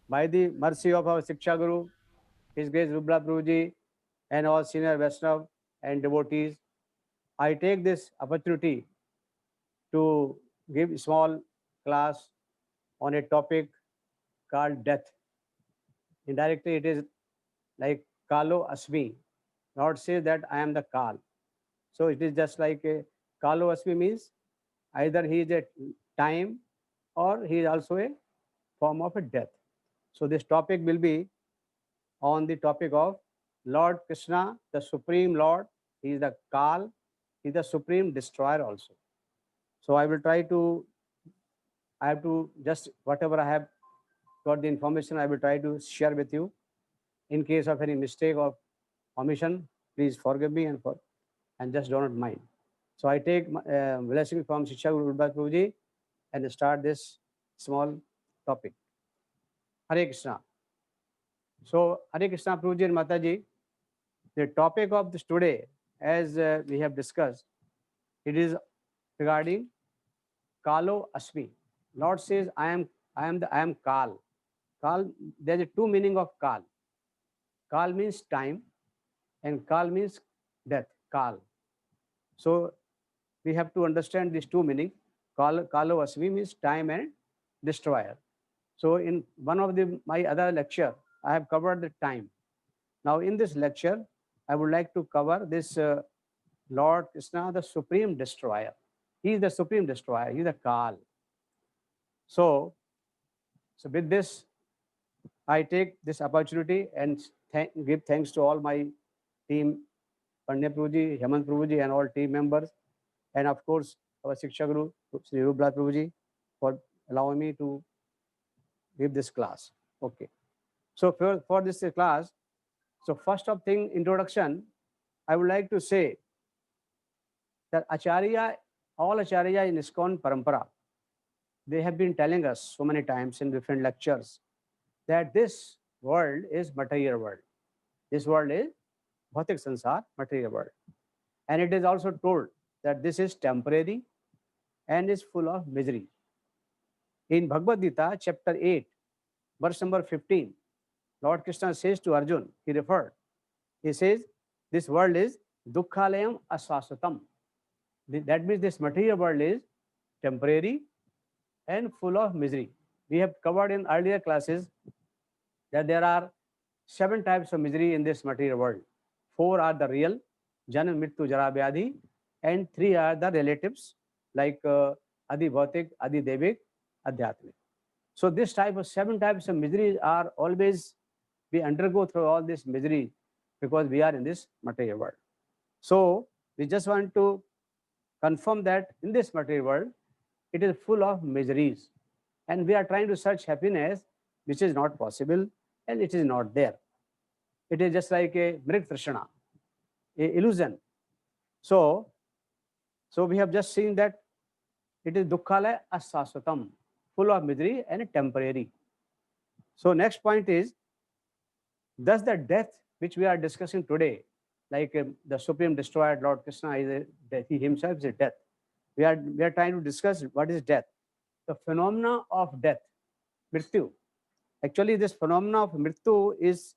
By the mercy of our Shiksha Guru, His Grace Rupla Prabhuji, and all senior Vaishnav and devotees, I take this opportunity to give a small class on a topic called death. Indirectly, it is like Kaalo Asmi. Lord says that I am the Kal. So it is just like a Kaalo Asmi means either he is a time or he is also a form of a death. So this topic will be on the topic of Lord Krishna, the Supreme Lord. He is the Kal, he is the Supreme Destroyer also. So I will try to, I have to just whatever I have got the information, I will try to share with you. In case of any mistake or omission, please forgive me and just do not mind. So I take blessing from Shiksha Guru Prabhuji and start this small topic. Hare Krishna. So Hare Krishna Prabhuji and Mataji, the topic of this today, as we have discussed, it is regarding Kaalo Asmi. Lord says, I am Kal. Kal, there is two meaning of Kal. Kal means time and Kal means death. Kal. So we have to understand these two meaning. Kaalo Asmi means time and destroyer. So in one of my other lecture, I have covered the time. Now in this lecture, I would like to cover this Lord Krishna, the Supreme Destroyer. He is the Supreme Destroyer. He is the Kal. So with this, I take this opportunity and give thanks to all my team, Pandya Prabhuji, Hemant Prabhuji, and all team members, and of course our Shiksha Guru, Sri Rupla Prabhuji, for allowing me to give this class. Okay. So for this class, so first of thing, introduction, I would like to say that Acharya, all Acharya in ISKCON Parampara, they have been telling us so many times in different lectures that this world is material world. This world is Bhautik Sansar, material world. And it is also told that this is temporary and is full of misery. In Bhagavad Gita, chapter 8, verse number 15, Lord Krishna says to Arjun, he says, this world is dukkhalayam asvasatam. That means this material world is temporary and full of misery. We have covered in earlier classes that there are 7 types of misery in this material world. 4 are the real, Janam, Mrityu, Jara, Vyadhi, and 3 are the relatives like Adi Bhautik, Adi Devik, Adhyatmik. So this type of 7 types of misery are always, we undergo through all this misery because we are in this material world. So we just want to confirm that in this material world, it is full of miseries. And we are trying to search happiness, which is not possible and it is not there. It is just like a mrit trishna, a illusion. So we have just seen that it is dukkhalaya asvasatam, full of misery and temporary. So next point is, thus the death which we are discussing today, like the Supreme Destroyer, Lord Krishna, he himself is a death. We are trying to discuss what is death. The phenomena of death, mrityu. Actually, this phenomena of mrityu is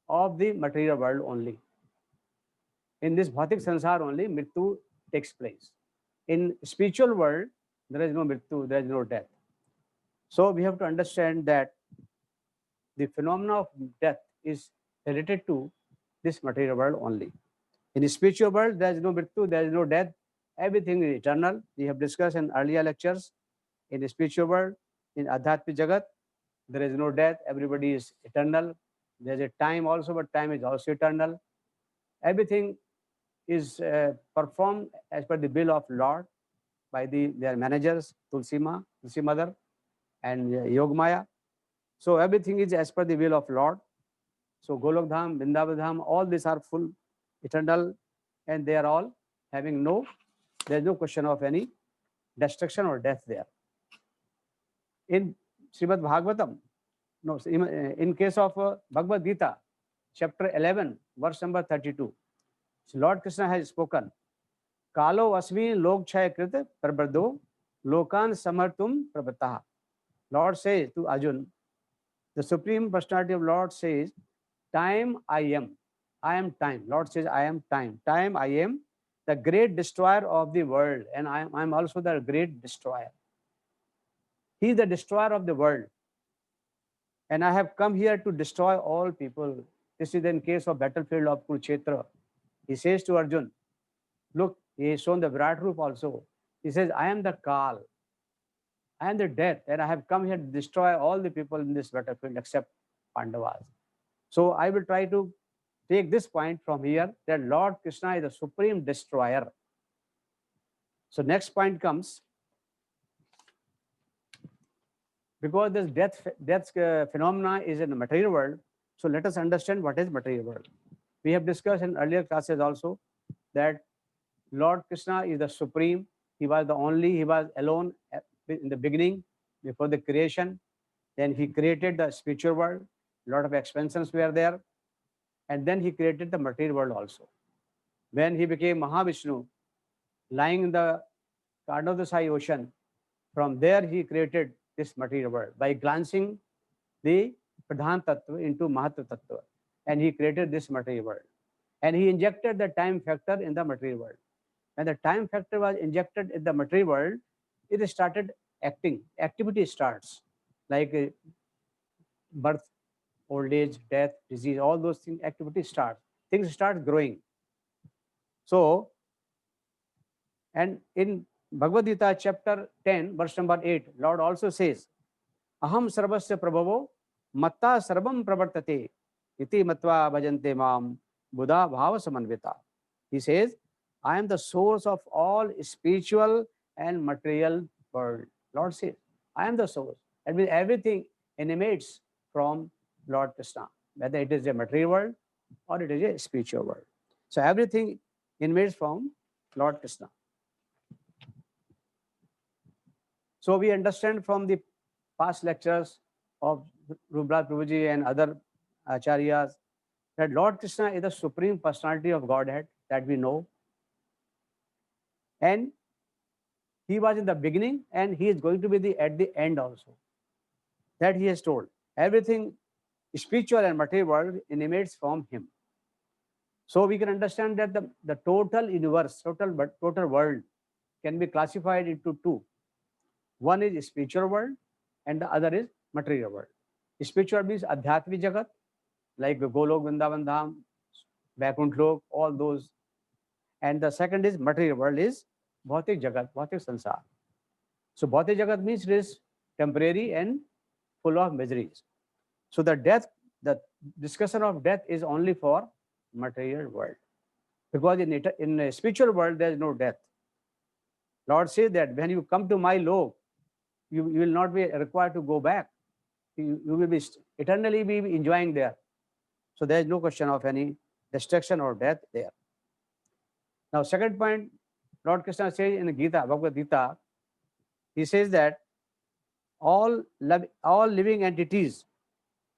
of the material world only. In this Bhautik Sansar only, mrityu takes place. In spiritual world, there is no mrityu, there is no death. So we have to understand that the phenomena of death is related to this material world only. In the spiritual world, there is no mrityu, there is no death. Everything is eternal. We have discussed in earlier lectures. In the spiritual world, in Adhyatmik Jagat, there is no death. Everybody is eternal. There is a time also, but time is also eternal. Everything is performed as per the will of Lord by their managers, Tulsi Mother, and Yogmaya. So everything is as per the will of Lord. So Golok Dham, Vrindavan Dham, all these are full, eternal, and they are all having there is no question of any destruction or death there. In Srimad Bhagavatam, in case of Bhagavad Gita, chapter 11, verse number 32, so Lord Krishna has spoken, Kaalo Asmi lok chaya krit prabardho lokan samartum prabhataha. Lord says to Arjun, The Supreme Personality of Lord says, time I am. I am time. Lord says, I am time. Time I am the great destroyer of the world. And I am also the great destroyer. He is the destroyer of the world. And I have come here to destroy all people. This is in case of battlefield of Kurukshetra. He says to Arjun, look, he has shown the Virat Roop also. He says, I am the Kaal. I am the death. And I have come here to destroy all the people in this battlefield except Pandavas. So I will try to take this point from here that Lord Krishna is the supreme destroyer. So next point comes, because this death phenomena is in the material world. So let us understand what is material world. We have discussed in earlier classes also that Lord Krishna is the supreme. He was the only, he was alone in the beginning before the creation. Then he created the spiritual world. A lot of expansions were there. And then he created the material world also. When he became Mahavishnu, lying in the Sai ocean, from there he created this material world by glancing the Pradhan Tattva into Mahatma Tattva. And he created this material world. And he injected the time factor in the material world. When the time factor was injected in the material world, it started acting. Activity starts, like birth, old age, death, disease, all those things, activity starts. Things start growing. So, and in Bhagavad Gita chapter 10, verse number 8, Lord also says, Aham sarvasya prabhavo matta sarvam pravartate iti matva bhajante mam buddha bhava samanvita. He says, I am the source of all spiritual and material world. Lord says, I am the source. That means everything emanates from Lord Krishna, whether it is a material world or it is a spiritual world. So everything emanates from Lord Krishna. So we understand from the past lectures of Rupavilas Prabhuji and other acharyas that Lord Krishna is the supreme personality of Godhead that we know. And he was in the beginning and he is going to be at the end also. That he has told. Everything spiritual and material world emanates from him. So we can understand that the total universe, total world can be classified into two. One is spiritual world and the other is material world. Spiritual means Adhyatmi Jagat, like Golok, Vrindavan Dham, Vaikuntha Lok, all those. And the second is material world is Bhautik Jagat, Bhautik Sansar. So Bhautik Jagat means it is temporary and full of miseries. So the discussion of death is only for material world. Because in a spiritual world, there is no death. Lord says that when you come to my lok, you will not be required to go back. You will be eternally be enjoying there. So there is no question of any destruction or death there. Now, second point, Lord Krishna says in the Gita, Bhagavad Gita, he says that all living entities,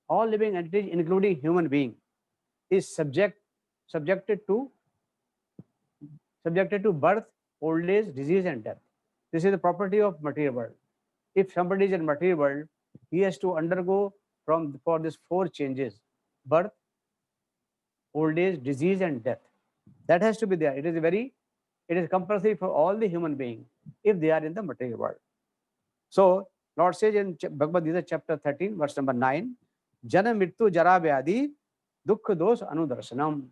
including human being, is subjected to birth, old age, disease, and death. This is the property of material world. If somebody is in material world, he has to undergo for these four changes: birth, old age, disease, and death. That has to be there. It is compulsory for all the human beings if they are in the material world. So Lord says in Bhagavad Gita chapter 13, verse number 9, Jana Mrityu Jara Vyadi Dukkha Dos Anudarshanam.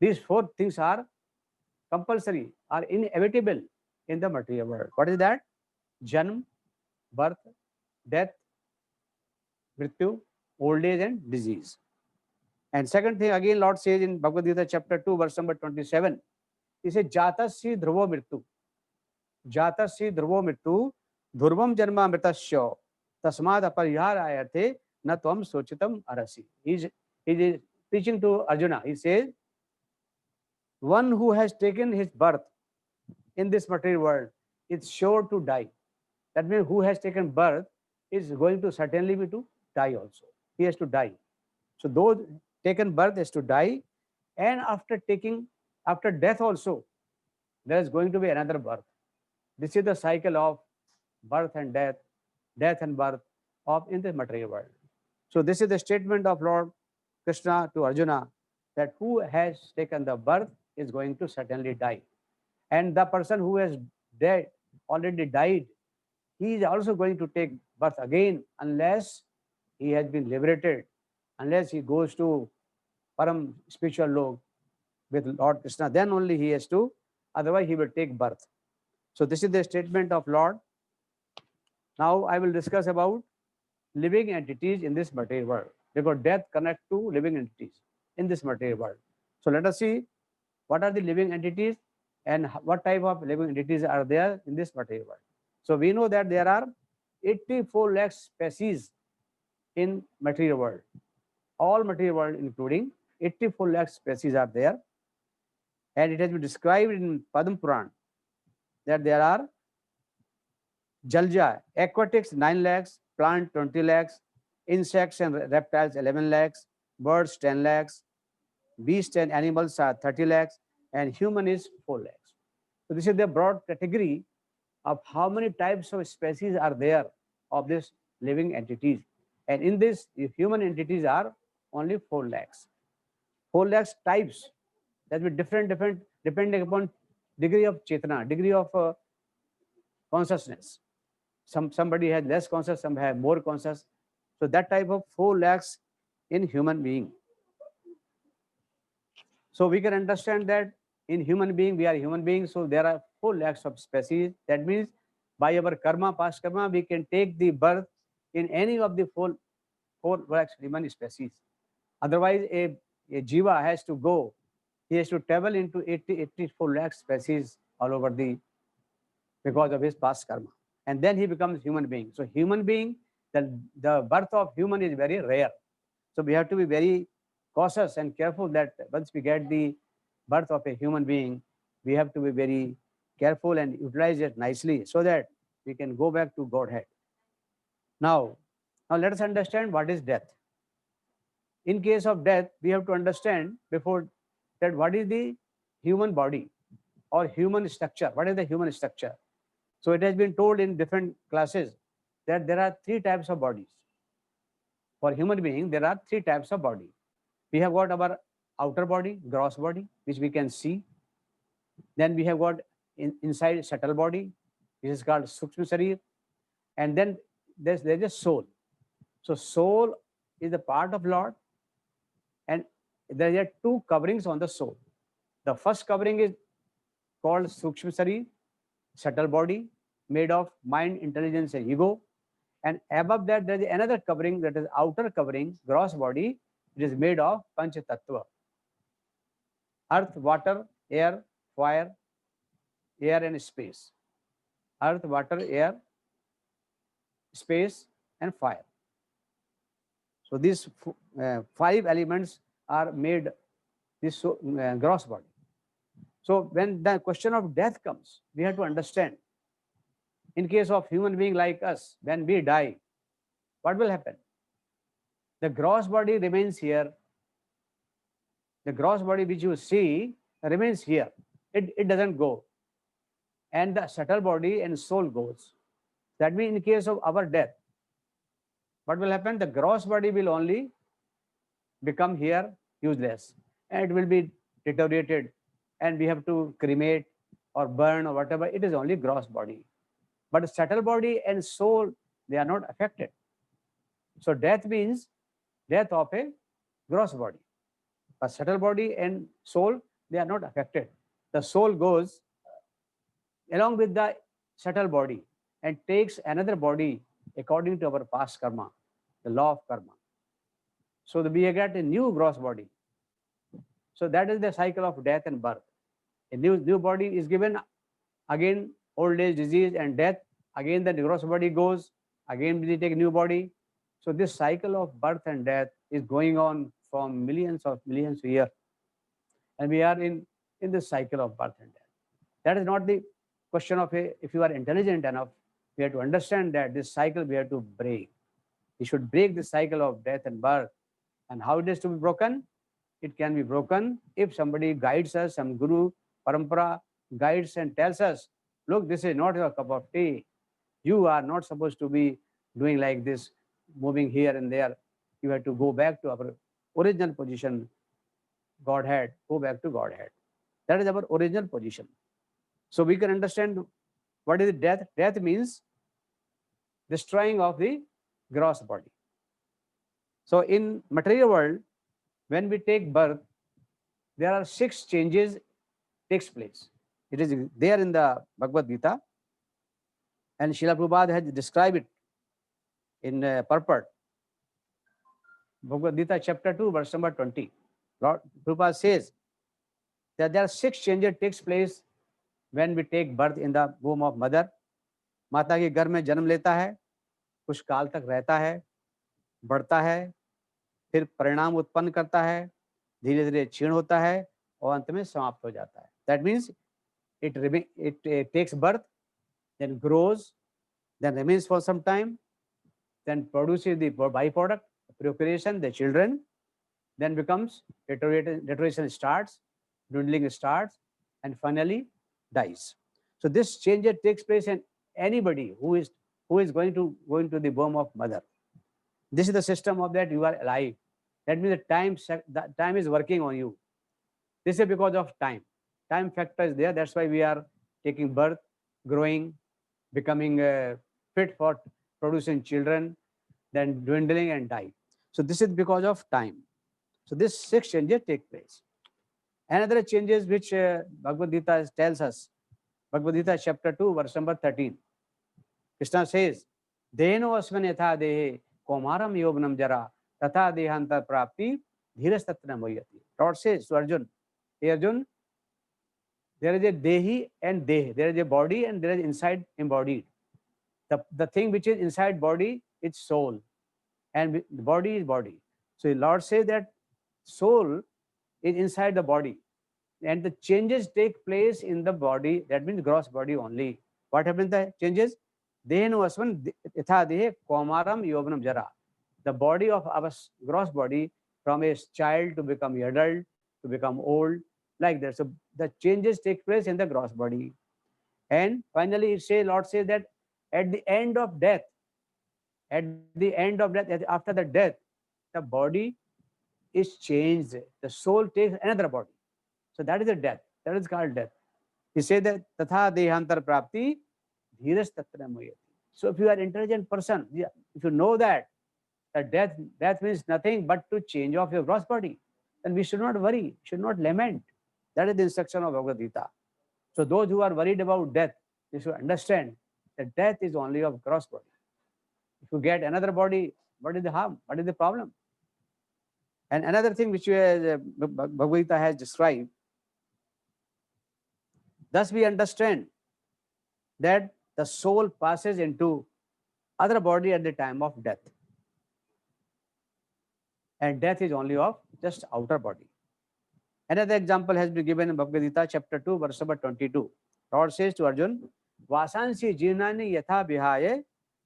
These four things are compulsory, are inevitable in the material world. What is that? Janam, birth, death, Mrityu, old age, and disease. And second thing, again, Lord says in Bhagavad Gita chapter 2, verse number 27, he says, Jatasya Dhruvo Mrityu. Jatasya Dhruvo Mrityu, Dhurvam Janma Mritasya, Tasmad Aparyarayate, Na Tvam Sochitam Arasi. He is preaching to Arjuna. He says, one who has taken his birth in this material world is sure to die. That means who has taken birth is going to certainly be to die also. He has to die. So those taken birth has to die, and after death also, there is going to be another birth. This is the cycle of birth and death and birth of in the material world. So this is the statement of Lord Krishna to Arjuna, that who has taken the birth is going to certainly die. And the person who has already died, he is also going to take birth again unless he has been liberated, unless he goes to Param spiritual lok with Lord Krishna, then only he has to, otherwise he will take birth. So this is the statement of Lord. Now I will discuss about living entities in this material world, because death connects to living entities in this material world. So let us see what are the living entities and what type of living entities are there in this material world. So we know that there are 84 lakh species in material world. All material world including 84 lakh species are there. And it has been described in Padma Puran that there are Jalja, aquatics 9 lakhs, plant 20 lakhs, insects and reptiles 11 lakhs, birds 10 lakhs, beasts and animals are 30 lakhs, and human is 4 lakhs. So this is the broad category of how many types of species are there of these living entities. And in this, the human entities are only 4 lakhs. 4 lakhs types, that will be different depending upon degree of chetana, degree of consciousness. Somebody has less conscious, some have more conscious. So that type of 4 lakhs in human being. So we can understand that in human being, we are human beings, so there are 4 lakhs of species. That means by our karma, past karma, we can take the birth in any of the 4 lakhs human species. Otherwise, a jiva has to go, he has to travel into 84 lakh species all over because of his past karma. And then he becomes human being. So human being, the birth of human is very rare. So we have to be very cautious and careful that once we get the birth of a human being, we have to be very careful and utilize it nicely so that we can go back to Godhead. Now let us understand what is death. In case of death, we have to understand before that what is the human body or human structure. What is the human structure? So it has been told in different classes that there are 3 types of bodies. For human being, there are 3 types of body. We have got our outer body, gross body, which we can see. Then we have got inside subtle body, which is called Sukshma Sharir. And then there's a soul. So soul is the part of Lord. And there are 2 coverings on the soul. The first covering is called Sukshma Sharir, subtle body, made of mind, intelligence, and ego. And above that, there is another covering, that is outer covering, gross body. It is made of Panch Tattva: earth, water, air, fire, air and space. Earth, water, air, space, and fire. So these 5 elements are made this gross body. So when the question of death comes, we have to understand, in case of human being like us, when we die, what will happen? The gross body remains here. The gross body which you see remains here. It doesn't go. And the subtle body and soul goes. That means in case of our death, what will happen? The gross body will only become here useless, and it will be deteriorated, and we have to cremate or burn or whatever. It is only gross body. But subtle body and soul, they are not affected. So death means death of a gross body. But subtle body and soul, they are not affected. The soul goes along with the subtle body and takes another body according to our past karma, the law of karma. So we get a new gross body. So that is the cycle of death and birth. A new body is given, again old age, disease, and death. Again the gross body goes, again we take a new body. So this cycle of birth and death is going on from millions of years. And we are in this cycle of birth and death. That is not the question of if you are intelligent enough, we have to understand that this cycle we have to break. We should break the cycle of death and birth. And how it is to be broken? It can be broken if somebody guides us, some guru, parampara guides and tells us, look, this is not your cup of tea. You are not supposed to be doing like this, moving here and there. you have to go back to our original position, Godhead, go back to Godhead. That is our original position. So we can understand what is death. Death means destroying of the gross body. So in material world, when we take birth, there are 6 changes takes place. It is there in the Bhagavad Gita, and Srila Prabhupada has described it in purport. Bhagavad Gita chapter 2 verse number 20. Lord Prabhupada says that there are 6 changes takes place when we take birth in the womb of mother. माता के गर्भ में जन्म लेता है, कुछ काल तक रहता है, बढ़ता है, फिर परिणाम उत्पन्न करता है, धीरे धीरे क्षीण होता है और अंत में समाप्त हो जाता है. That means it takes birth, then grows, then remains for some time, then produces the byproduct, procreation, the children, then becomes deterioration starts, dwindling starts, and finally dies. So this change takes place in anybody who is going to the womb of mother. This is the system of that you are alive. That means the time is working on you. This is because of time. Time factor is there. That's why we are taking birth, growing, becoming fit for producing children, then dwindling and die. So this is because of time. So this 6 changes take place. Another changes which Bhagavad Gita tells us, Bhagavad Gita chapter 2 verse number 13. Krishna says, Deno asman yatha dehe komaram yobnam jara tatha dehantar prapti dhirastatra moyati. Lord says to Arjun, hey Arjun, there is a dehi and deh. There is a body and there is inside embodied. The thing which is inside body is soul, and the body is body. So Lord says that soul is inside the body, and the changes take place in the body. That means gross body only. What happens? The changes. Dehenu asman yatha dehe komaram yobnam jara. The body of our gross body, from a child to become adult, to become old, like that. So the changes take place in the gross body. And finally, Lord says that at the end of death, after the death, the body is changed. The soul takes another body. So that is the death. That is called death. He said that tatha dehantar prapti dhiras tatra moyati. So if you are an intelligent person, if you know that death means nothing but to change of your gross body, then we should not worry, should not lament. That is the instruction of Bhagavad Gita. So those who are worried about death, they should understand that death is only of gross body. If you get another body, what is the harm? What is the problem? And another thing which Bhagavad Gita has described, thus we understand that the soul passes into other body at the time of death. And death is only of just outer body. Another example has been given in Bhagavad Gita chapter 2 verse number 22. Lord says to Arjun, Vasansi jinani yatha vihaye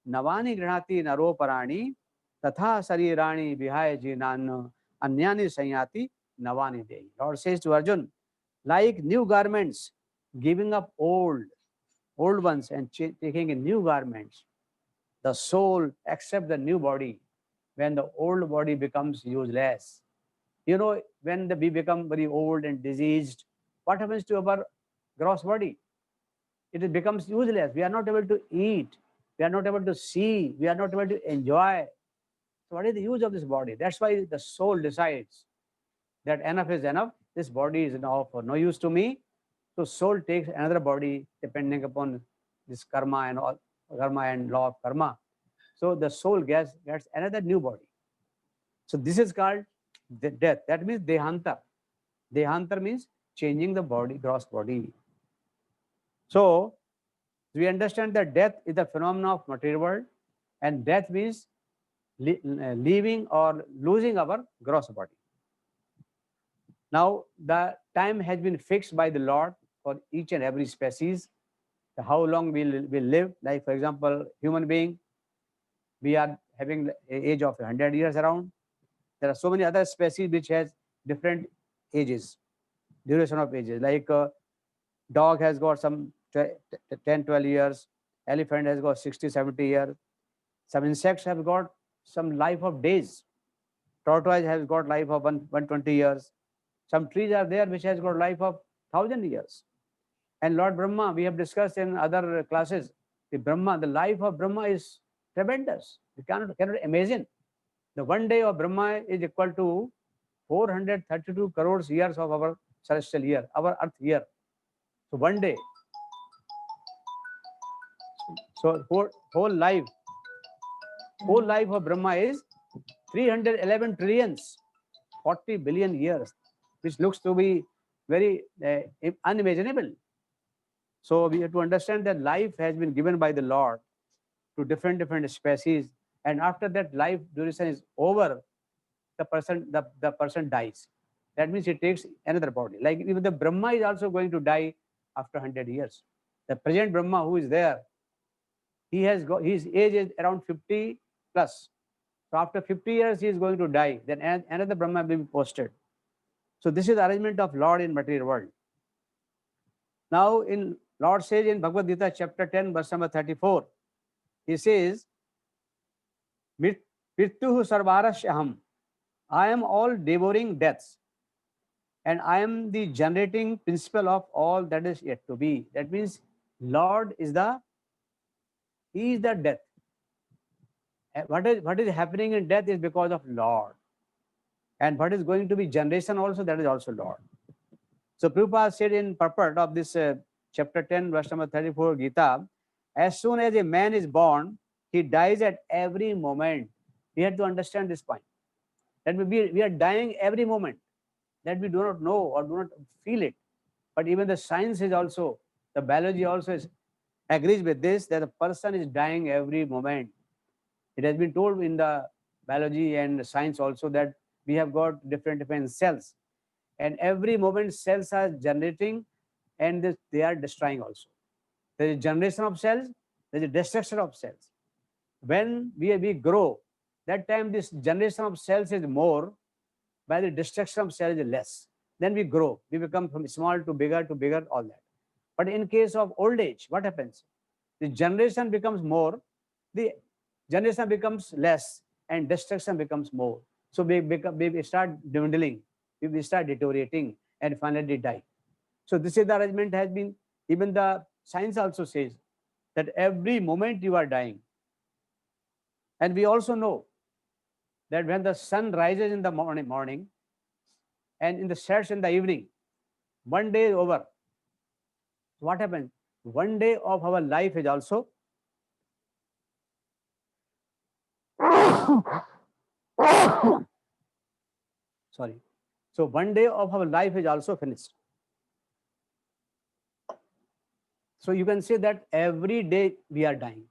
navani granati naro parani tatha sarirani vihaye jinan anyani sanyati navani dehi. Lord says to Arjun, like new garments, giving up old ones and taking in new garments, the soul accepts the new body when the old body becomes useless. You know, when we become very old and diseased, what happens to our gross body? It becomes useless. We are not able to eat. We are not able to see. We are not able to enjoy. So what is the use of this body? That's why the soul decides that enough is enough. This body is now for no use to me. So soul takes another body depending upon this karma and law of karma. So the soul gets another new body. So this is called the death. That means dehanta. Dehanta means changing the body, gross body. So we understand that death is the phenomenon of material world, and death means leaving or losing our gross body. Now the time has been fixed by the Lord for each and every species, how long we will live. Like for example, human being, we are having an age of 100 years around. There are so many other species which has different ages, duration of ages. Like dog has got some 10, 12 years. Elephant has got 60, 70 years. Some insects have got some life of days. Tortoise has got life of 120 years. Some trees are there which has got life of 1,000 years. And Lord Brahma, we have discussed in other classes, the life of Brahma is tremendous. You cannot imagine. The one day of Brahma is equal to 432 crores years of our celestial year, our earth year. So one day. So whole life of Brahma is 311 trillions, 40 billion years, which looks to be very unimaginable. So we have to understand that life has been given by the Lord to different species, and after that life duration is over, the person dies. That means he takes another body. Like even the Brahma is also going to die after 100 years. The present Brahma who is there, his age is around 50 plus. So after 50 years he is going to die. Then another Brahma will be posted. So this is the arrangement of Lord in material world. Now in Lord says in Bhagavad Gita chapter 10 verse number 34, he says, Mrityu sarvarashyaham. I am all devouring deaths, and I am the generating principle of all that is yet to be. That means Lord is He is the death. What is happening in death is because of Lord. And what is going to be generation also, that is also Lord. So Prabhupada said in purport of this chapter 10, verse number 34 Gita, as soon as a man is born, he dies at every moment. We have to understand this point. That we are dying every moment. That we do not know or do not feel it. But even the science is also, the biology also agrees with this, that a person is dying every moment. It has been told in the biology and science also that we have got different cells. And every moment cells are generating and they are destroying also. There is generation of cells, there is destruction of cells. When we grow, that time this generation of cells is more, by the destruction of cells is less. Then we grow, we become from small to bigger, all that. But in case of old age, what happens? The generation becomes more, the generation becomes less, and destruction becomes more. So we start dwindling, we start deteriorating, and finally die. So this is the arrangement has been, even the science also says that every moment you are dying. And we also know that when the sun rises in the morning and in the sets in the evening, one day is over. What happens? One day of our life is also sorry. So one day of our life is also finished. So you can say that every day we are dying.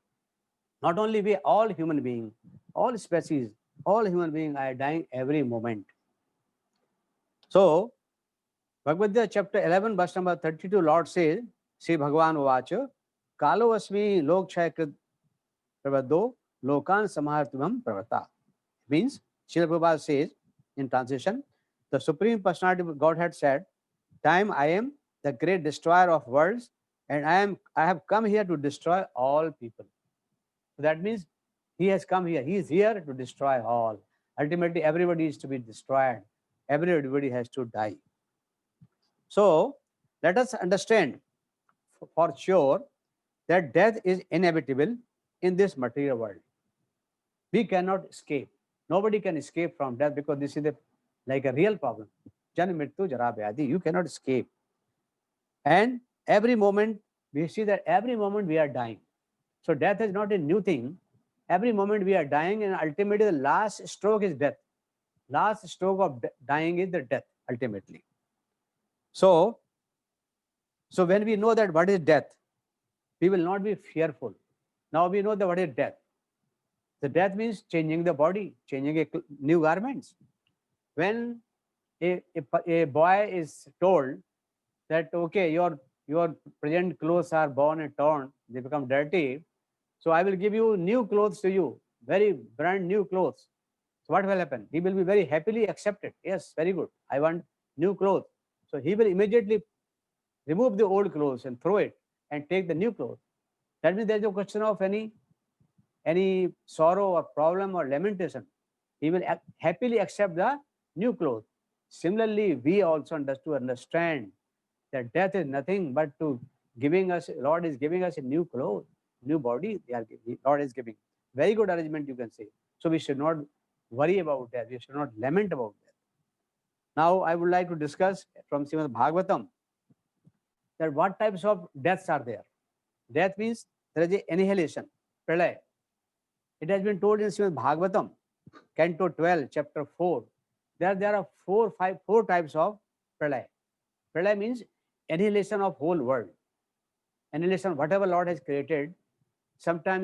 Not only we, all human beings, all species, all human beings are dying every moment. So Bhagavad Gita chapter 11 verse number 32, Lord says, Sri Bhagavan Uvacha, Kaalo Asmi lok chayakrit pravado lokan samahartumam pravata. Means, Srila Prabhupada says in translation, the Supreme Personality of Godhead said, time I am the great destroyer of worlds, and I have come here to destroy all people. So that means he has come here. He is here to destroy all. Ultimately, everybody is to be destroyed. Everybody has to die. So let us understand for sure that death is inevitable in this material world. We cannot escape. Nobody can escape from death because this is like a real problem. Janam mrityu jara vyadhi. You cannot escape. And every moment, we see that every moment we are dying. So death is not a new thing. Every moment we are dying, and ultimately the last stroke is death. Last stroke of dying is the death, ultimately. So when we know that what is death, we will not be fearful. Now we know that what is death. The death means changing the body, changing new garments. When a boy is told that, okay, your present clothes are worn and torn, they become dirty, so I will give you new clothes to you, very brand new clothes. So what will happen? He will be very happily accepted. Yes, very good. I want new clothes. So he will immediately remove the old clothes and throw it and take the new clothes. That means there is no question of any sorrow or problem or lamentation. he will happily accept the new clothes. Similarly, we also understand that death is nothing but to giving us, Lord is giving us a new clothes, new body. Lord is giving. Very good arrangement, you can say. So we should not worry about that. We should not lament about that. Now, I would like to discuss from Srimad Bhagavatam that what types of deaths are there. Death means there is a annihilation, pralay. It has been told in Srimad Bhagavatam, Canto 12, Chapter 4. There are four types of pralay. Pralay means annihilation of whole world. Annihilation, whatever Lord has created, sometime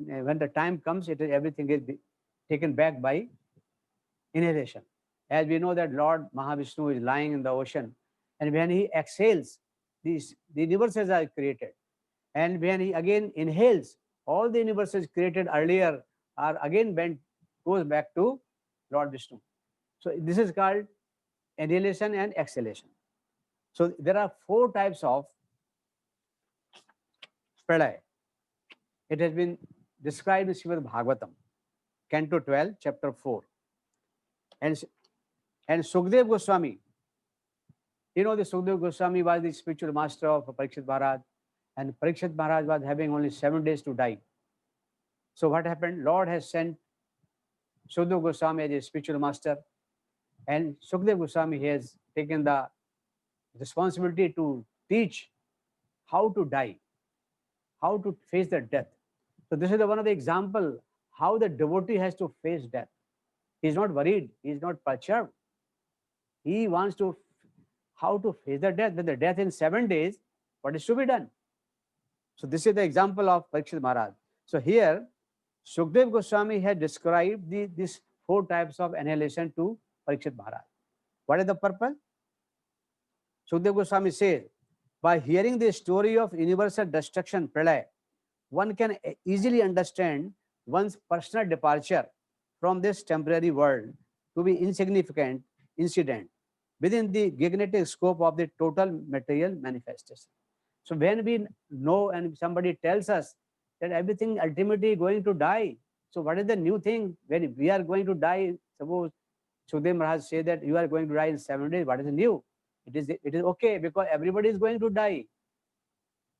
when the time comes, everything is taken back by annihilation. As we know that Lord Mahavishnu is lying in the ocean, and when he exhales, the universes are created. And when he again inhales, all the universes created earlier are again goes back to Lord Vishnu. So this is called annihilation and exhalation. So there are four types of pralay. It has been described in Srimad Bhagavatam, Canto 12, Chapter 4. And Sukdev Goswami, the Sukdev Goswami was the spiritual master of Parikshit Maharaj, and Parikshit Maharaj was having only 7 days to die. So what happened? Lord has sent Sukdev Goswami as a spiritual master, and Sukdev Goswami has taken the responsibility to teach how to die, how to face the death. So this is one of the example how the devotee has to face death. He is not worried. He is not perturbed. He wants to how to face the death. When the death in 7 days, what is to be done? So this is the example of Parikshit Maharaj. So here, Sukdev Goswami had described these four types of annihilation to Parikshit Maharaj. What is the purpose? Sukdev Goswami says, by hearing the story of universal destruction, pralay, one can easily understand one's personal departure from this temporary world to be insignificant incident within the gigantic scope of the total material manifestation. So when we know and somebody tells us that everything ultimately going to die, so what is the new thing when we are going to die? Suppose Sukdev Maharaj say that you are going to die in 7 days. What is new? It is okay because everybody is going to die.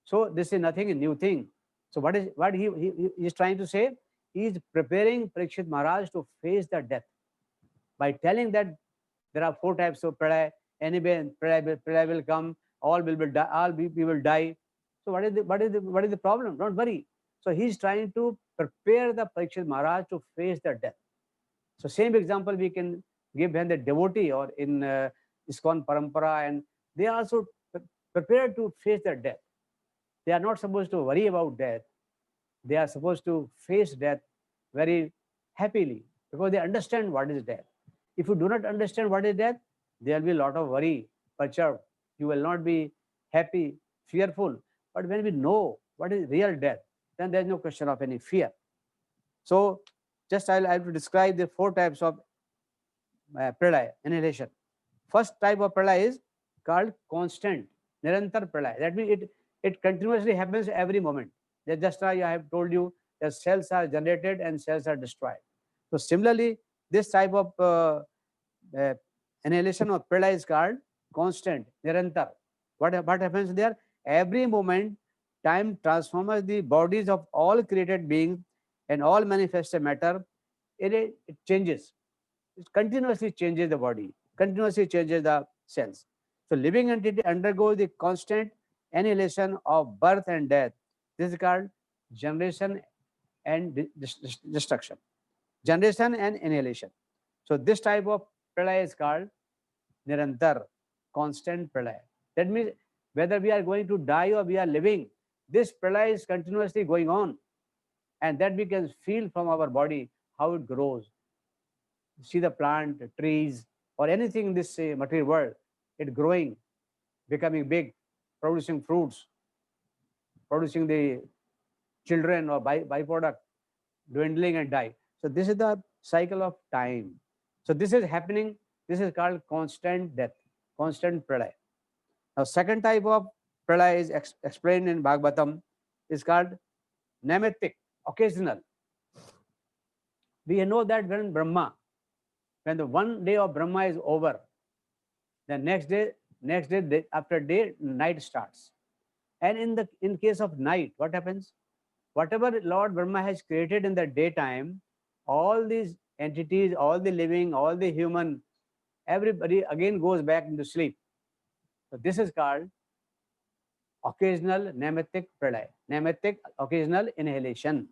So this is nothing a new thing. So what he is trying to say? He is preparing Parikshit Maharaj to face the death by telling that there are four types of pralay. Anyway, pralay will come. All will die. All we will die. So what is the problem? Don't worry. So he is trying to prepare the Parikshit Maharaj to face the death. So same example we can give when the devotee or in ISKCON Parampara, and they are also prepared to face their death. They are not supposed to worry about death. They are supposed to face death very happily because they understand what is death. If you do not understand what is death, there will be a lot of worry, perturbed. You will not be happy, fearful. But when we know what is real death, then there is no question of any fear. So just I have to describe the four types of pralay, annihilation. First type of pralay is called constant, nirantar pralay. That means it continuously happens every moment. Just now I have told you that cells are generated and cells are destroyed. So similarly, this type of annihilation of pralay is called constant, nirantar. What happens there? Every moment, time transforms the bodies of all created beings and all manifested matter. It changes. It continuously changes the body, continuously changes the cells. So living entity undergoes the constant annihilation of birth and death. This is called generation and destruction. Generation and annihilation. So this type of pralay is called nirantar, constant pralay. That means whether we are going to die or we are living, this pralay is continuously going on. And that we can feel from our body how it grows. See the plant, trees, or anything in this material world, it growing, becoming big, producing fruits, producing the children or byproduct, dwindling and die. So this is the cycle of time. So this is happening. This is called constant death, constant pralay. Now, second type of pralay is explained in Bhagavatam, is called naimittic, occasional. We know that when Brahma when the one day of Brahma is over, the next day, after day, night starts. And in case of night, what happens? Whatever Lord Brahma has created in the daytime, all these entities, all the living, all the human, everybody again goes back into sleep. So this is called occasional nematic pralay, nematic occasional inhalation.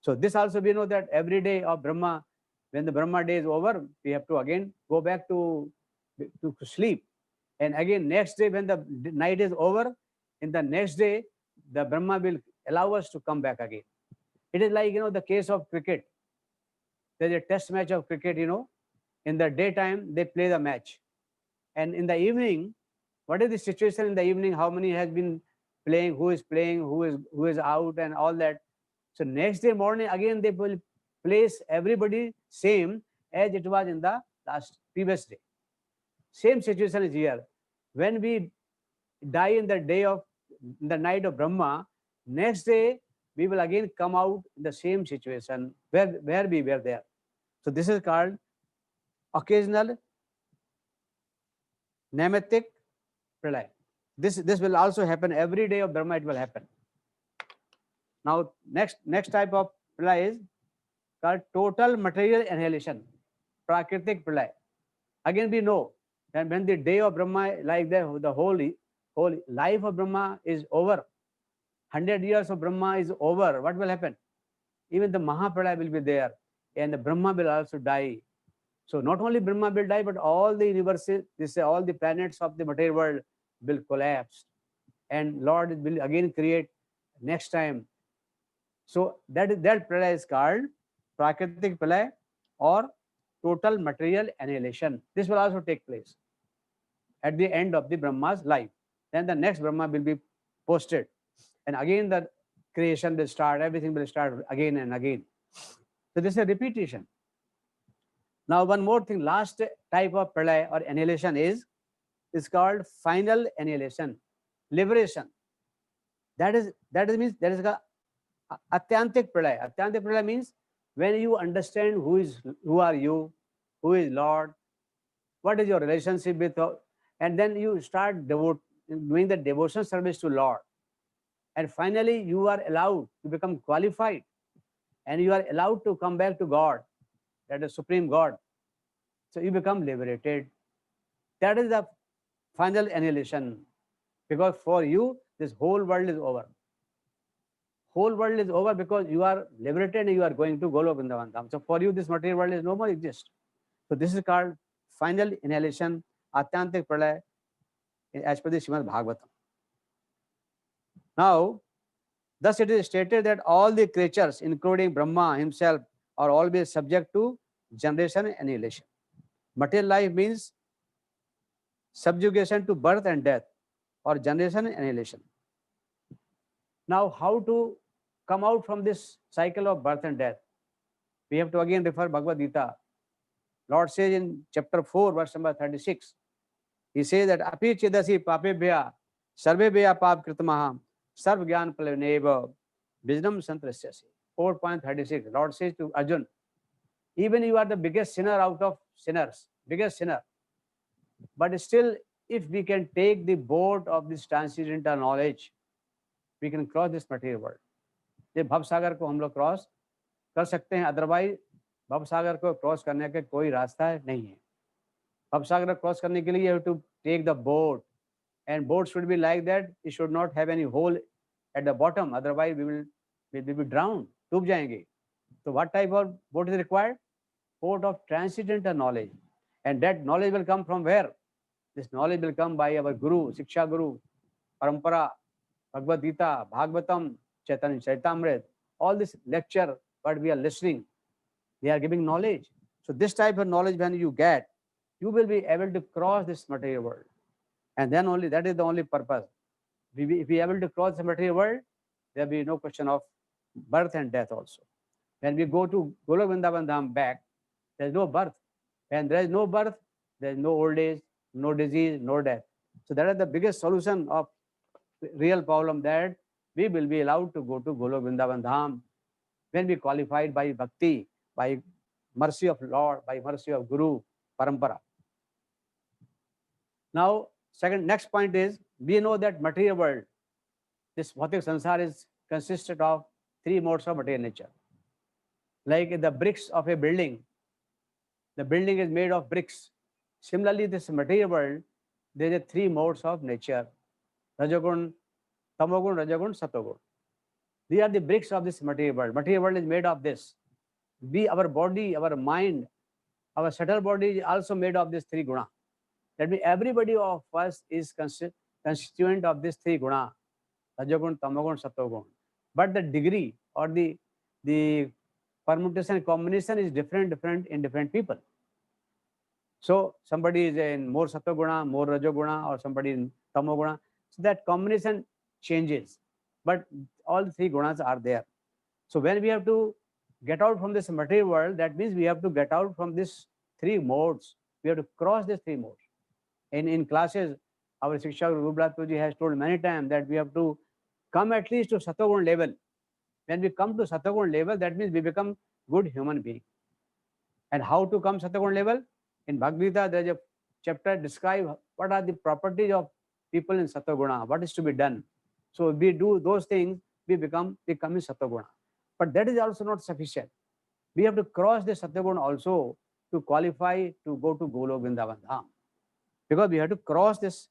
So this also we know that every day of Brahma, when the Brahma day is over, we have to again go back to sleep. And again, next day when the night is over, in the next day, the Brahma will allow us to come back again. It is like, the case of cricket. There's a test match of cricket, in the daytime, they play the match. And in the evening, what is the situation in the evening? How many has been playing, who is out and all that. So next day morning, again, they will place everybody same as it was in the previous day. Same situation is here. When we die in the night of Brahma, next day we will again come out in the same situation where we were there. So this is called occasional nematic pralay. This will also happen every day of Brahma. It will happen. Now next type of pralay is called total material annihilation, prakritik pralay. Again we know that when the day of Brahma, like that, the whole life of Brahma is over, 100 years of Brahma is over, what will happen? Even the Mahapralaya will be there, and the Brahma will also die. So not only Brahma will die, but all the universes, all the planets of the material world will collapse, and Lord will again create next time. So that pralaya is called prakritik pralaya or total material annihilation. This will also take place at the end of the Brahma's life. Then the next Brahma will be posted, and again the creation will start, everything will start again and again. So this is a repetition. Now one more thing, last type of pralaya or annihilation is called final annihilation, liberation. That means there is a atyantik pralaya. Atyantik pralaya means when you understand who are you, who is Lord, what is your relationship with, and then you start doing the devotion service to Lord. And finally, you are allowed to become qualified, and you are allowed to come back to God, that is Supreme God. So you become liberated. That is the final annihilation. Because for you, this whole world is over. Whole world is over because you are liberated and you are going to Golok Vrindavan Dham. So for you, this material world is no more exist. So this is called final annihilation, Atyantik Pralaya, as per the Srimad Bhagavatam. Now, thus it is stated that all the creatures, including Brahma himself, are always subject to generation and annihilation. Material life means subjugation to birth and death, or generation and annihilation. Now, how to come out from this cycle of birth and death? We have to again refer Bhagavad Gita. Lord says in chapter 4, verse number 36, he says that api chedasi papebhya sarvebhya pap kritamaha sarv gyan palaneva bijnam santrasyasi. 4.36, Lord says to Arjun, even you are the biggest sinner out of sinners, biggest sinner, but still if we can take the boat of this transcendental knowledge, we can cross this material world. ये भव सागर को हम लोग cross कर सकते हैं, otherwise भव सागर को क्रॉस करने का कोई रास्ता नहीं है. भव सागर क्रॉस करने के लिए you have to take the boat, and boat should be like that, it should not have any hole at the bottom, otherwise we will be drowned, डूब जाएंगे. So what type of boat is required? Boat of transcendental knowledge. And that knowledge will come from where? This knowledge will come by our Guru, Shiksha Guru, Parampara, Bhagavad Gita, Bhagavatam, Chaitanya, Charitamrita, all this lecture, what we are listening, they are giving knowledge. So this type of knowledge when you get, you will be able to cross this material world. And then only, that is the only purpose. If we are able to cross the material world, there will be no question of birth and death also. When we go to Golok Vrindavan Dham back, there is no birth. When there is no birth, there is no old age, no disease, no death. So that is the biggest solution of real problem, that we will be allowed to go to Golok Vrindavan Dham when we qualified by bhakti, by mercy of Lord, by mercy of Guru, Parampara. Now, next point is, we know that material world, this Bhautik Sansar is consisted of three modes of material nature. Like in the bricks of a building, the building is made of bricks. Similarly, this material world, there are three modes of nature: Rajagun, Tamagun, Rajagun, Satogun. These are the bricks of this material world. Material world is made of this. Our body, our mind, our subtle body is also made of these three guna. That means everybody of us is constituent of these three guna: Rajagun, Tamagun, Satogun. But the degree or the permutation combination is different in different people. So somebody is in more Satoguna, more Rajoguna, or somebody in Tamoguna. So that combination changes. But all three gunas are there. So when we have to get out from this material world, that means we have to get out from these three modes. We have to cross these three modes. In classes, our Shiksha Rupavilas has told many times that we have to come at least to Satogun level. When we come to Satogun level, that means we become good human being. And how to come Satogun level? In Bhagavad Gita, there is a chapter describe what are the properties of people in Satoguna, what is to be done. So if we do those things, we come in Satoguna. But that is also not sufficient. We have to cross the Satoguna also to qualify to go to Golok Vrindavan Dham. Because we have to cross this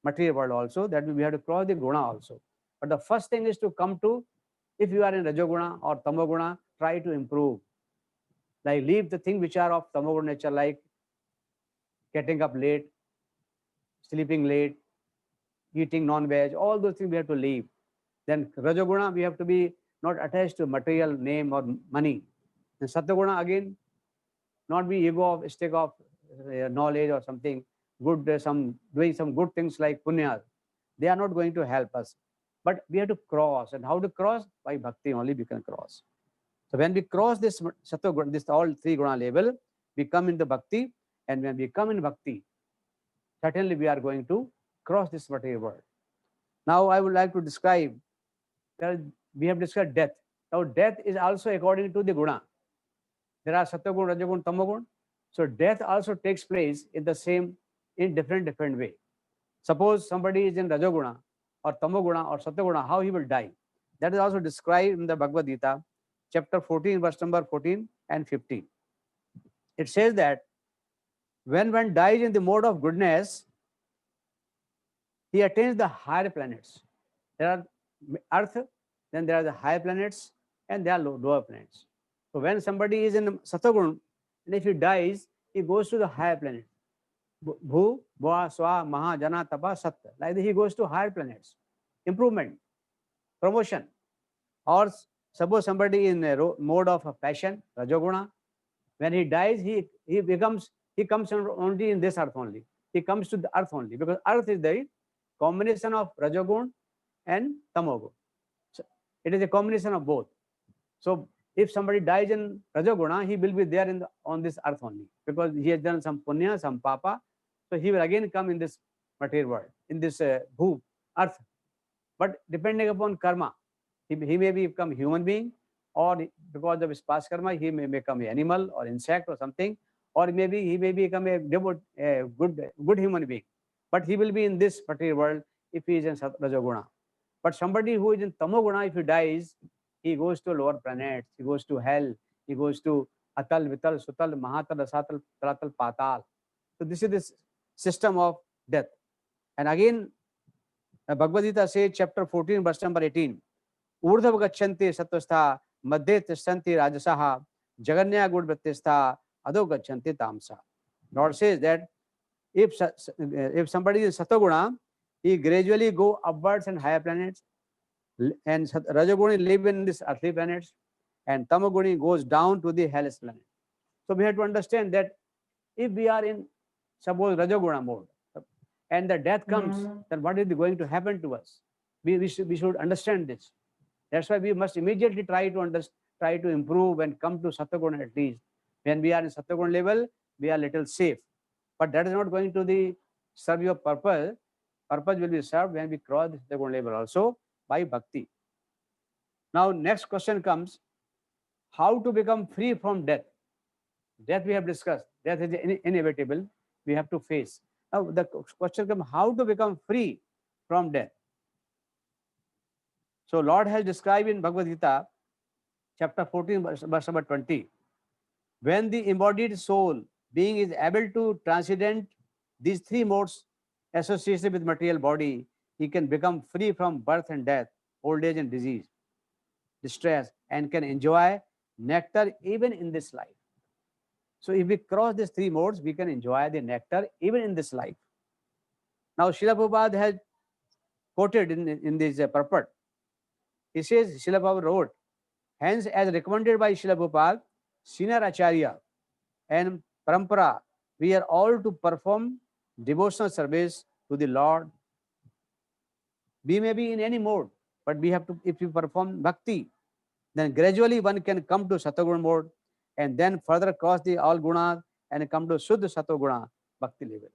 material world also, that we have to cross the guna also. But the first thing is to come to, if you are in Rajoguna or Tamoguna, try to improve. Like leave the things which are of Tamoguna nature, like getting up late, sleeping late, eating non-veg, all those things we have to leave. Then Rajoguna, we have to be not attached to material, name or money. And Satoguna again, not be egoistic of knowledge or something good, doing some good things like punya. They are not going to help us. But we have to cross. And how to cross? By bhakti only we can cross. So when we cross this Satoguna, this all three guna level, we come into bhakti. And when we come in bhakti, certainly we are going to cross this material world. Now I would like to describe that we have discussed death. Now death is also according to the guna. There are Satogun, Rajagun, Tamogun. So death also takes place in different way. Suppose somebody is in Rajoguna or Tamoguna or Satoguna, how he will die. That is also described in the Bhagavad Gita, chapter 14, verse number 14 and 15. It says that when one dies in the mode of goodness, he attains the higher planets. There are Earth, then there are the higher planets, and there are lower planets. So when somebody is in Satogun, and if he dies, he goes to the higher planet. Bhu, Bhua, Swa, Maha, Jana, Tapa, Satya. Like this, he goes to higher planets. Improvement, promotion. Or suppose somebody in a mode of passion, Rajoguna, when he dies, he comes only in this earth only. He comes to the earth only, because earth is the combination of Rajogun and Tamogun. So it is a combination of both. So if somebody dies in Rajoguna, he will be there on this earth only, because he has done some punya, some papa. So he will again come in this material world, in this bhu, earth. But depending upon karma, he may become human being, or because of his past karma, he may become an animal or insect or something, or maybe he may become a good human being. But he will be in this material world if he is in Rajoguna. But somebody who is in Tamoguna, if he dies, he goes to lower planets, he goes to hell, he goes to Atal, Vital, Sutal, Mahatal, Asatal, Talatal, Patal. So this is this system of death. And again, Bhagavad Gita says, chapter 14, verse number 18, Urdhav gachanti satvastha, madhye tishtanti rajasaha, jaganya gud pratyastha, adho gachanti tamsa. Lord says that if somebody is Satoguna, he gradually go upwards and higher planets, and Rajoguni live in these earthly planets, and Tamoguni goes down to the hellish planet. So we have to understand that if we are in, suppose, Rajoguna mode, and the death comes, then what is going to happen to us? We should understand this. That's why we must immediately try to improve and come to Satoguna at least. When we are in Satoguna level, we are little safe. But that is not going to serve your purpose. Purpose will be served when we cross the Satoguna level also by bhakti. Now next question comes, how to become free from death? Death we have discussed. Death is inevitable. We have to face. Now the question comes: how to become free from death? So Lord has described in Bhagavad Gita, chapter 14, verse number 20. When the embodied soul being is able to transcend these three modes associated with material body, he can become free from birth and death, old age and disease, distress, and can enjoy nectar even in this life. So if we cross these three modes, we can enjoy the nectar even in this life. Now Srila Prabhupada has quoted in this purport. He says, Srila Prabhupada wrote, hence as recommended by Srila Prabhupada, senior Acharya and Parampara, we are all to perform devotional service to the Lord. We may be in any mode, but we have to, if we perform bhakti, then gradually one can come to Satoguna mode and then further cross the all gunas and come to Shuddha Satoguna bhakti level.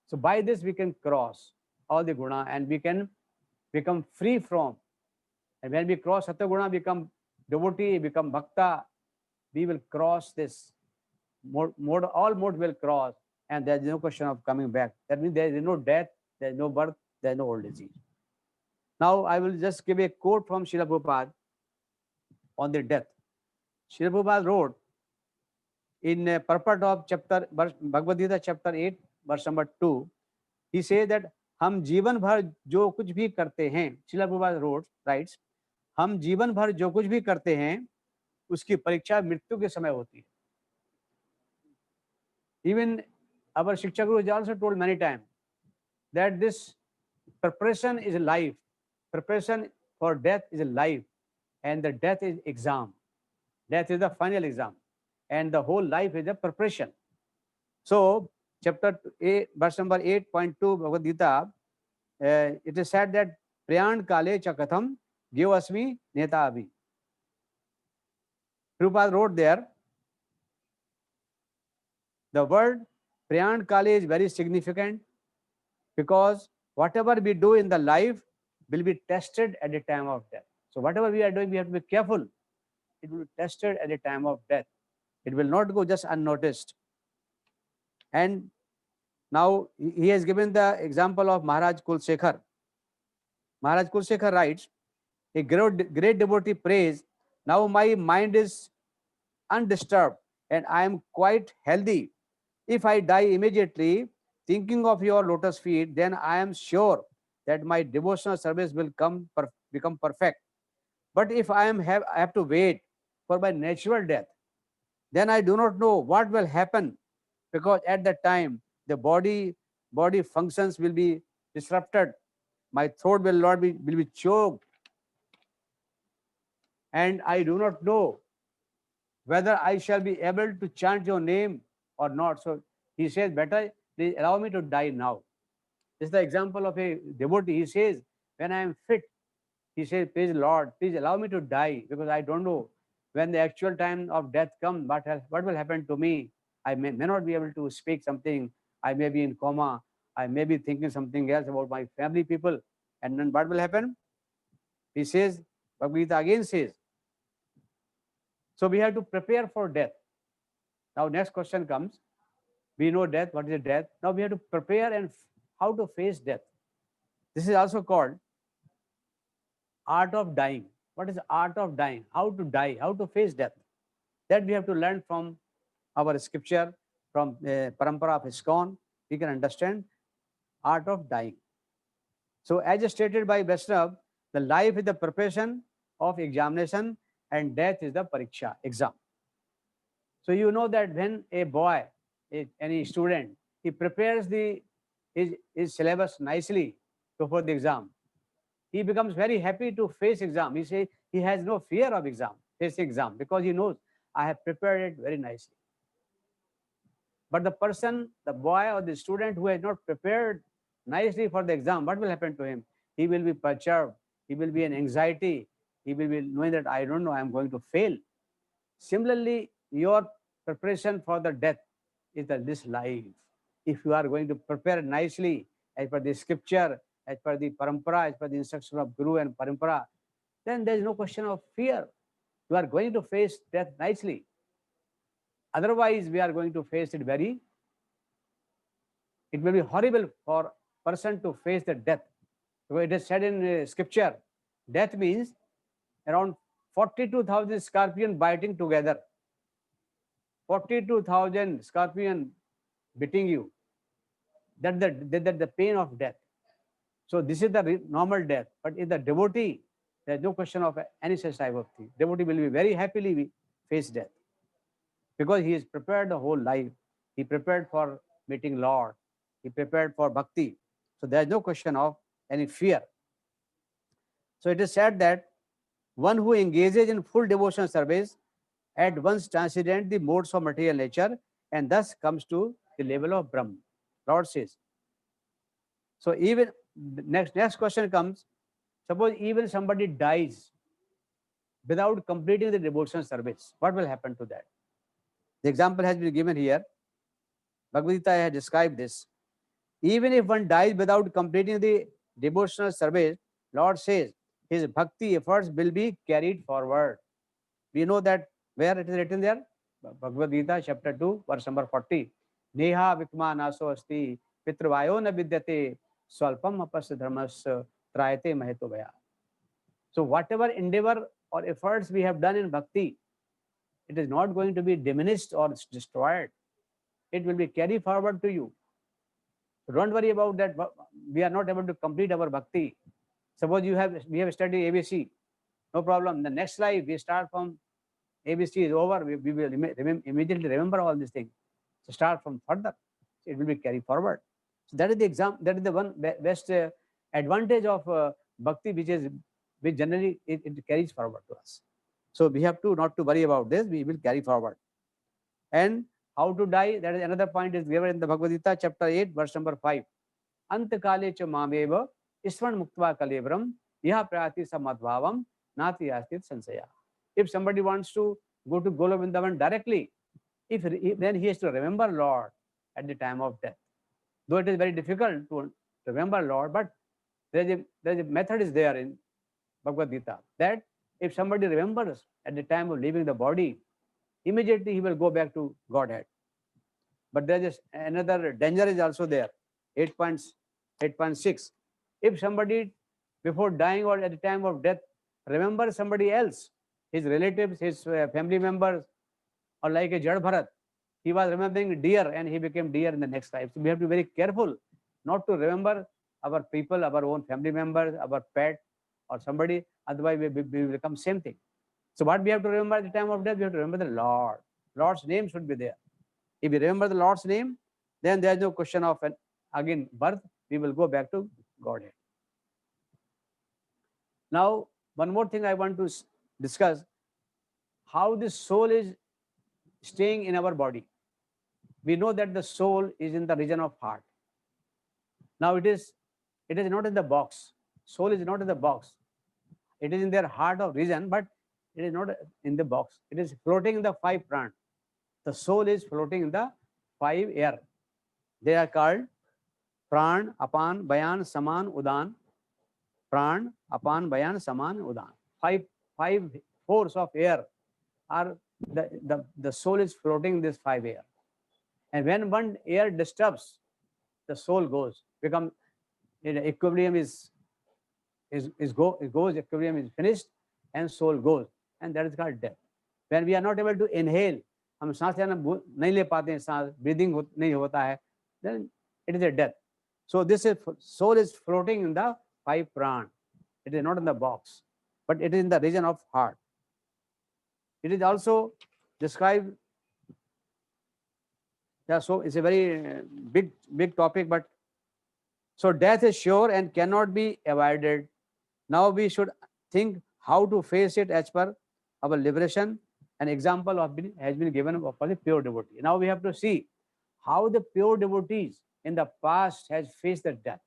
So by this we can cross all the guna and we can become free from. And when we cross Satoguna, become devotee, become bhakta, we will cross this mode, all modes will cross, and there is no question of coming back. That means there is no death, there is no birth, there is no old disease. Now I will just give a quote from Srila Prabhupada on the death. Srila Prabhupada wrote in a purport of chapter Bhagavad Gita chapter 8 verse number 2, he says that हम जीवन भर जो कुछ भी करते हैं, Srila Prabhupada rights, हम जीवन भर जो कुछ भी करते हैं उसकी परीक्षा मृत्यु के समय होती है. Even our Shiksha Guru has also told many times that this preparation is a life, preparation for death is a life, and the death is exam. Death is the final exam, and the whole life is a preparation. So chapter 8, verse number 8.2 Bhagavad Gita, it is said that Pryan Kale Chakatham Gyo Asmi Neta Abhi. Prabhupada wrote there, the word Pryan Kale is very significant because whatever we do in the life will be tested at the time of death. So whatever we are doing, we have to be careful. It will be tested at the time of death. It will not go just unnoticed. And now he has given the example of Maharaj Kulsekhar. Maharaj Kulsekhar writes, a great devotee prays, now my mind is undisturbed and I am quite healthy. If I die immediately, thinking of your lotus feet, then I am sure that my devotional service will become perfect. But if I have to wait for my natural death, then I do not know what will happen, because at that time the body functions will be disrupted. My throat will be choked, and I do not know whether I shall be able to chant your name or not. So he says, better please allow me to die now. This is the example of a devotee. He says, when I am fit, he says, please Lord, please allow me to die, because I don't know when the actual time of death comes, what will happen to me. I may not be able to speak something. I may be in coma. I may be thinking something else about my family people. And then what will happen? He says, Bhagavad Gita again says, so we have to prepare for death. Now next question comes. We know death. What is death? Now we have to prepare and how to face death. This is also called art of dying. What is art of dying? How to die? How to face death? That we have to learn from our scripture, from parampara of ISKCON. We can understand art of dying. So as stated by Vaishnav, the life is the preparation of examination and death is the pariksha, exam. So you know that when a boy, any student, he prepares his syllabus nicely before the exam, he becomes very happy to face exam. He says he has no fear of facing exam, because he knows I have prepared it very nicely. But the person, the boy or the student who has not prepared nicely for the exam, what will happen to him? He will be perturbed. He will be in anxiety. He will be knowing that I don't know, I am going to fail. Similarly, your preparation for the death is this life. If you are going to prepare nicely as per the scripture, as per the parampara, as per the instruction of Guru and parampara, then there is no question of fear. You are going to face death nicely. Otherwise, we are going to face it it will be horrible for person to face the death. Because it is said in scripture, death means around 42,000 scorpion biting together. 42,000 scorpion biting you. That's the pain of death. So this is the normal death. But in the devotee, there's no question of any such type of thing. Devotee will be very happily face death. Because he is prepared the whole life. He prepared for meeting Lord. He prepared for bhakti. So there is no question of any fear. So it is said that one who engages in full devotional service at once transcends the modes of material nature and thus comes to the level of Brahma. Lord says. So even the next question comes, suppose even somebody dies without completing the devotional service, what will happen to that? The example has been given here. Bhagavad Gita has described this. Even if one dies without completing the devotional service, Lord says his bhakti efforts will be carried forward. We know that where it is written there? Bhagavad Gita chapter 2 verse number 40. Neha vikma naso asti pitrvayo na vidyate swalpam apas dharmas trayate maheto vaya. So whatever endeavor or efforts we have done in bhakti, it is not going to be diminished or destroyed. It will be carried forward to you. So don't worry about that. We are not able to complete our bhakti. Suppose we have studied ABC, no problem. The next life we start from ABC is over. We will immediately remember all these things. So start from further. It will be carried forward. So that is the exam. That is the one best advantage of bhakti, which generally it carries forward to us. So we have to not to worry about this. We will carry forward. And how to die? That is another point is given in the Bhagavad Gita chapter 8 verse number 5. Antakale cha mameva isvan muktva kalebram yaha prayati samadbhavam nati astit sansaya. If somebody wants to go to Goloka Vrindavan directly, then he has to remember Lord at the time of death. Though it is very difficult to remember Lord, but there is a method is there in Bhagavad Gita that if somebody remembers at the time of leaving the body, immediately he will go back to Godhead. But there is another danger is also there. 8.6. If somebody before dying or at the time of death remembers somebody else, his relatives, his family members, or like a Jad Bharat, he was remembering deer and he became deer in the next life. So we have to be very careful not to remember our people, our own family members, our pet or somebody, otherwise we become same thing. So what we have to remember at the time of death, we have to remember the Lord. Lord's name should be there. If we remember the Lord's name, then there is no question of again birth, we will go back to Godhead. Now, one more thing I want to discuss, how the soul is staying in our body. We know that the soul is in the region of heart. Now it is not in the box. Soul is not in the box. It is in their heart of region, but it is not in the box. It is floating in the 5 pran. The soul is floating in the 5 air. They are called pran, apan, bayan, saman, udan. Pran, apan, bayan, saman, udan. Five force of air are the soul is floating in this 5 air. And when one air disturbs, the soul goes. Become equilibrium goes, equilibrium is finished, and soul goes. And that is called death. When we are not able to inhale, हम सांस लेना नहीं ले पाते हैं, सांस breathing नहीं होता है, then it is a death. So this soul is floating in the 5 pran. It is not in the box, but it is in the region of heart. It is also described. Yeah, so it's a very big topic, but so death is sure and cannot be avoided. Now we should think how to face it as per our liberation. An example has been given for the pure devotee. Now we have to see how the pure devotees in the past has faced the death.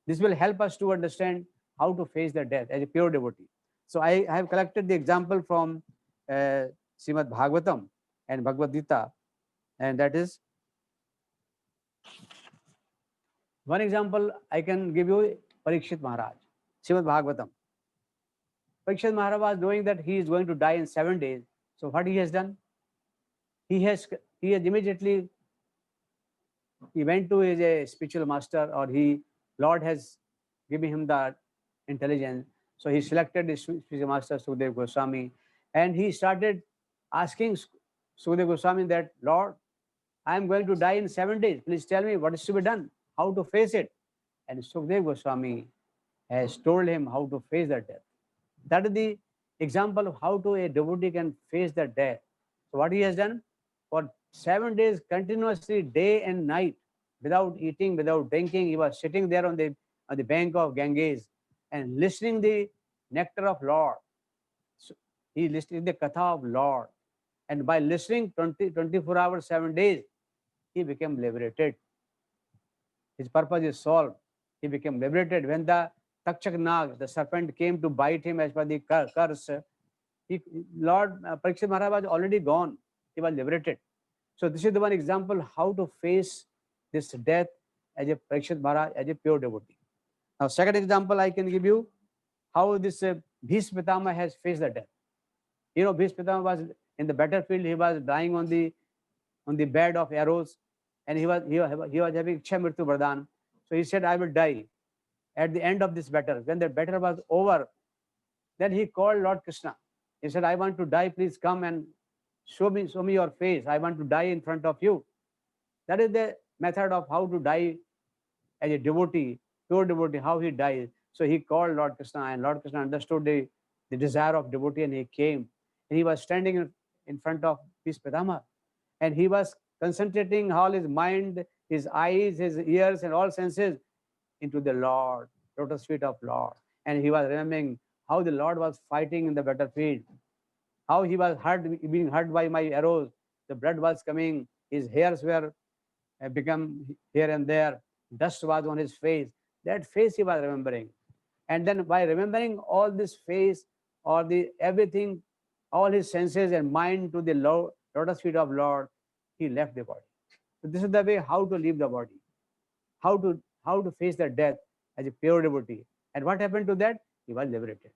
This will help us to understand how to face the death as a pure devotee. So I have collected the example from Srimad Bhagavatam and Bhagavad Gita, and that is one example I can give you. Parikshit Maharaj, Srimad Bhagavatam. Parikshit Maharaj was knowing that he is going to die in 7 days. So what he has done? he has immediately he went to his spiritual master, or Lord has given him the intelligence. So he selected his spiritual master Sukhdev Goswami, and he started asking Sukhdev Goswami that, Lord, I am going to die in 7 days. Please tell me what is to be done, how to face it. And Sukhdev Goswami has told him how to face the death. That is the example of how to a devotee can face the death. So what he has done, for 7 days continuously, day and night, without eating, without drinking, he was sitting there on the bank of Ganges and listening the nectar of Lord. So he listened the katha of Lord, and by listening 24 hours, 7 days, he became liberated. His purpose is solved. He became liberated. When the Takshak Nag, the serpent, came to bite him as per the curse, Lord Parikshit Maharaj was already gone. He was liberated. So this is the one example how to face this death as a Parikshit Maharaj, as a pure devotee. Now, second example I can give you, how this Bhishma Pitama has faced the death. You know, Bhishma Pitama was in the battlefield. He was dying on the bed of arrows, and he was having Ichha Mrityu Vardhan. So he said, I will die at the end of this battle. When the battle was over, then he called Lord Krishna. He said, I want to die. Please come and show me your face. I want to die in front of you. That is the method of how to die as a devotee, pure devotee, how he dies. So he called Lord Krishna, and Lord Krishna understood the desire of devotee, and he came. And he was standing in front of Bhishma Pitama, and he was concentrating all his mind, his eyes, his ears, and all senses into the Lord, lotus feet of Lord. And he was remembering how the Lord was fighting in the battlefield, how he was being hurt by my arrows. The blood was coming, his hairs were become here and there, dust was on his face. That face he was remembering. And then by remembering all this face, or the everything, all his senses and mind to the lotus feet of Lord, he left the body. So this is the way how to leave the body, how to face the death as a pure devotee. And what happened to that? He was liberated.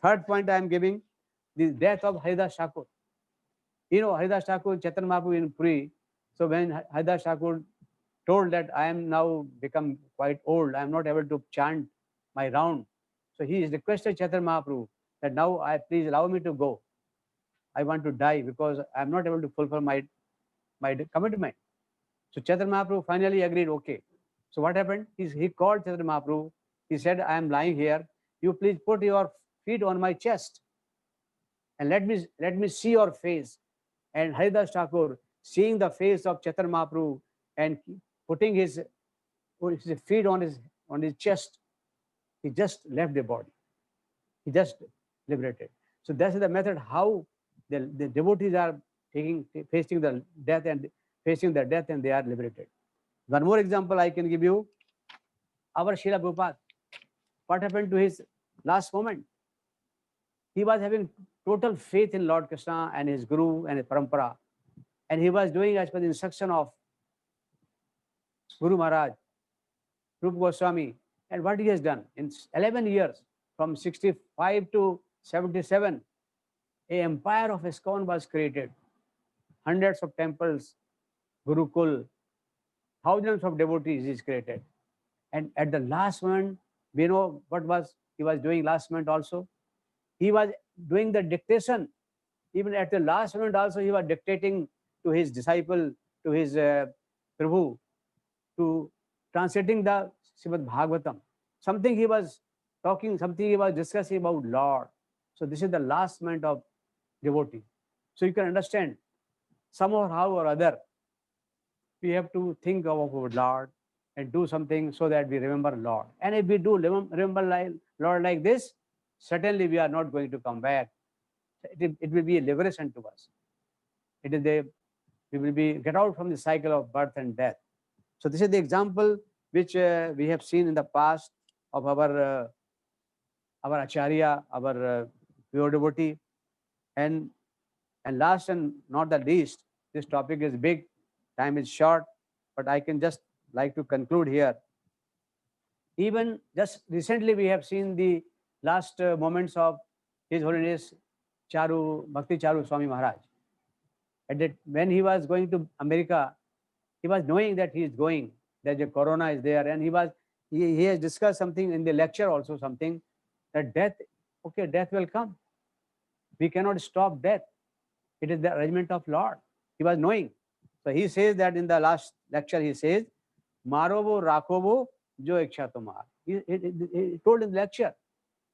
Third point I am giving, the death of Haridas Thakur. You know, Haridas Thakur, Chaitanya Mahaprabhu in Puri. So when Haridas Thakur told that I am now become quite old, I am not able to chant my round. So he requested Chaitanya Mahaprabhu that now please allow me to go. I want to die because I am not able to fulfill my commitment. So Chaitanya Mahaprabhu finally agreed, okay. So what happened? He called Chaitanya Mahaprabhu. He said, I am lying here. You please put your feet on my chest and let me see your face. And Haridas Thakur, seeing the face of Chaitanya Mahaprabhu and putting his feet on his chest, he just left the body. He just liberated. So that's the method how the devotees are facing the death and they are liberated. One more example I can give you, our Srila Prabhupada. What happened to his last moment? He was having total faith in Lord Krishna and his Guru and his Parampara. And he was doing as per the instruction of Guru Maharaj, Rupa Goswami. And what he has done in 11 years, from 65 to 77, an empire of ISKCON was created. Hundreds of temples, Gurukul, thousands of devotees is created. And at the last moment, we know what he was doing last moment also. He was doing the dictation. Even at the last moment also, he was dictating to his disciple, to his Prabhu, to translating the Srimad Bhagavatam. Something he was talking, something he was discussing about Lord. So this is the last moment of devotee. So you can understand, somehow or other, we have to think of our Lord and do something so that we remember Lord. And if we do remember Lord like this, certainly we are not going to come back. It will be a liberation to us. We will get out from the cycle of birth and death. So this is the example which we have seen in the past of our Acharya, our pure devotee. And last and not the least, this topic is big, time is short, but I can just like to conclude here. Even just recently we have seen the last moments of His Holiness Bhakti Charu Swami Maharaj And that when he was going to America, he was knowing that he is going, that the corona is there, and he has discussed something in the lecture also, something that death, okay, death will come. We cannot stop death. It is the arrangement of Lord. He was knowing. So he says that in the last lecture, he says, Marovo Rakovo Jo Iksha Tumar. He told in the lecture,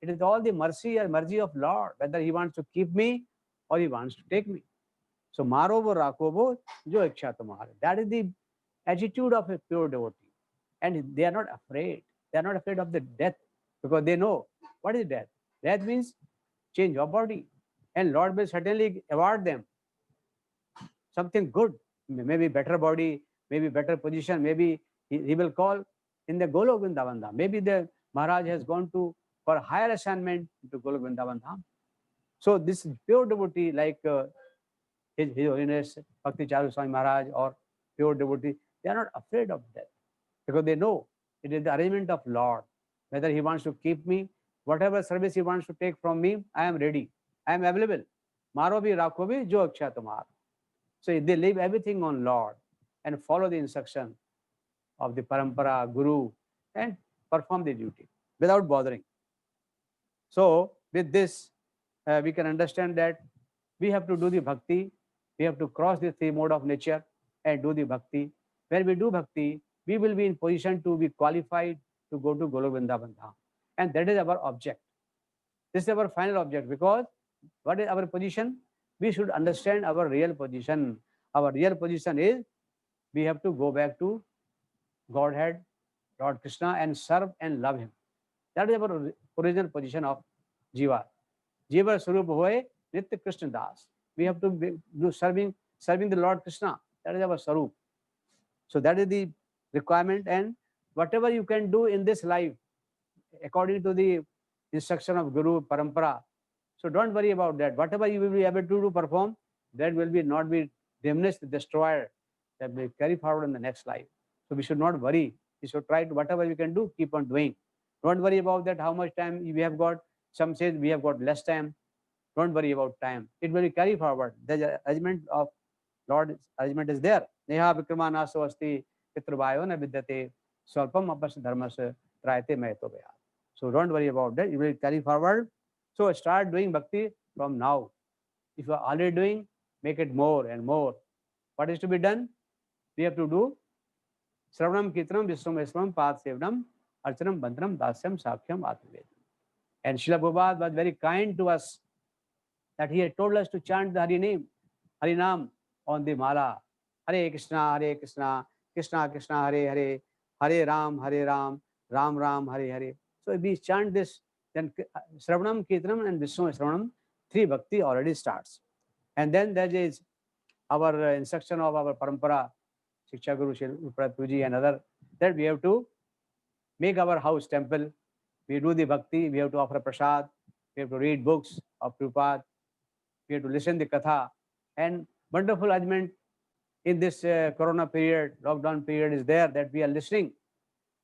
it is all the mercy or mercy of Lord, whether he wants to keep me or he wants to take me. So Marovo Rakovo Jo Iksha Tumar. That is the attitude of a pure devotee. And they are not afraid. They are not afraid of the death because they know what is death. Death means change of body. And Lord will certainly award them something good, maybe better body, maybe better position, maybe he will call in the Golok Vrindavan Dham. Maybe the Maharaj has gone to for higher assignment to Golok Vrindavan Dham. So this pure devotee like His Holiness Bhakti Charu Swami Maharaj or pure devotee, they are not afraid of death because they know it is the arrangement of Lord. Whether he wants to keep me, whatever service he wants to take from me, I am ready. I am available. Maro bhi rakho bhi jo aksha tumhar. So they leave everything on Lord and follow the instruction of the parampara, guru, and perform the duty without bothering. So with this, we can understand that we have to do the bhakti. We have to cross the three mode of nature and do the bhakti. When we do bhakti, we will be in position to be qualified to go to Golok Vrindavan Dham. And that is our object. This is our final object because what is our position? We should understand our real position. Our real position is we have to go back to Godhead, Lord Krishna, and serve and love him. That is our original position of Jiva. Jiva Swarup Hoye Nitya Krishna Das. We have to do serving the Lord Krishna. That is our Swarup. So that is the requirement. And whatever you can do in this life, according to the instruction of Guru Parampara, so don't worry about that. Whatever you will be able to perform, that will be not be diminished, destroyed, that will carry forward in the next life. So we should not worry. We should try to whatever we can do, keep on doing. Don't worry about that, how much time we have got. Some say we have got less time. Don't worry about time. It will be carry forward. The arrangement of Lord arrangement is there. Neha Vikramana Swasti Pitravayo na Vidyate Swalpam Apas Dharmas Trayate Mahito Vaya. So don't worry about that. It will carry forward. So start doing bhakti from now. If you are already doing, make it more and more. What is to be done? We have to do Sravanam Kirtanam Vishwam Path Sevnam Archanam Bantram Dasyam Sakhyam Atmavedam. And Srila Prabhupada was very kind to us that he had told us to chant the Hari name, Hari Nam on the mala. Hare Krishna, Krishna Krishna, Hare Hare, Hare Ram, Ram Ram, Hare Hare. So if we chant this, then Sravanam, Kirtanam and Vishnu Sravanam, three bhakti already starts. And then there is our instruction of our parampara, Shiksha Guru, Prabhuji and other, that we have to make our house temple. We do the bhakti, we have to offer prasad, we have to read books of Prabhupada, we have to listen the katha. And wonderful arrangement in this corona period, lockdown period is there that we are listening